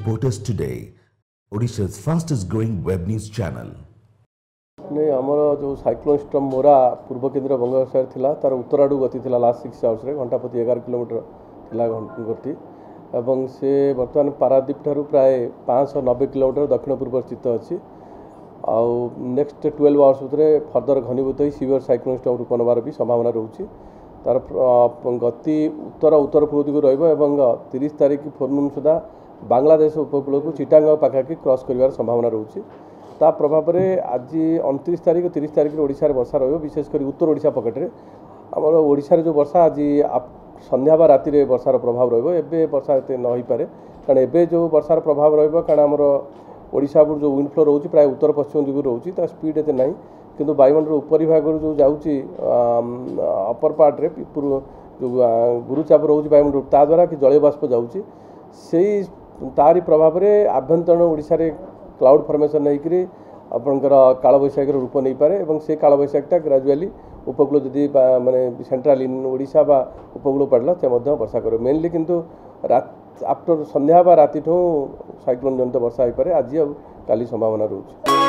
Support us today, Odisha's fastest growing web news channel. नहीं आमर जो साइक्लोन स्टॉर्म मोरा पूर्व केन्द्र बंगोपसागर थिला तार उत्तर आड़ू गति थिला लास्ट 6 आवर्स रे घंटा प्रति 11 किलोमीटर थिला गति एवं से वर्तमान पारादीप ठारू प्राय 590 किलोमीटर दक्षिण पूर्व स्थित अच्छी आउ नेक्स्ट 12 आवर्स भितर फर्दर घनीभूत हो सीवियर साइक्लोन स्टॉर्म रूप नबार भी संभावना रोचे तार गति उत्तर उत्तर पूर्व दिग रहा 30 तारीख फोरनून सुधा बांग्लादेश उपकूल को चिटांग पाखापाखि क्रॉस कर संभावना रोचे ता प्रभाव में आज 29 तारीख 30 तारीख ओडिशा रे वर्षा रहिबो विशेषकर उत्तर ओडिशा पकेट्रे आमर ओडिशा रे जो वर्षा आज संध्या बा राति रे वर्षार प्रभाव रहिबो एबे वर्षा एते न होई पारे कारण एबे जो वर्षार प्रभाव रहिबो कारण आमर ओडिशा जो विंड फ्लो रोची प्राय उत्तर पश्चिम दिग रोची ता स्पीड एते नाही किंतु वायुमंडल ऊपरी भाग जो जाउची अपर पार्ट रे जो गुरुचाप रोची वायुमंडल ता द्वारा कि जलीय बाष्प जाउची सेही तारी प्रभाव में आभ्यंतरण ओडिशा रे क्लाउड फॉर्मेशन होकर आपंकर कालबैशाखी रूप नहीं पारे और से कालबैशाखीटा ग्राजुआली उपकूल जदि माने सेंट्रल इन ओडिशा बा उपकूल पड़ला ते मध्य वर्षा करे मेनली किंतु आफ्टर संध्या बा राति ठू साइक्लोन जनित वर्षा हो पारे आज आ काली संभावना रोचे।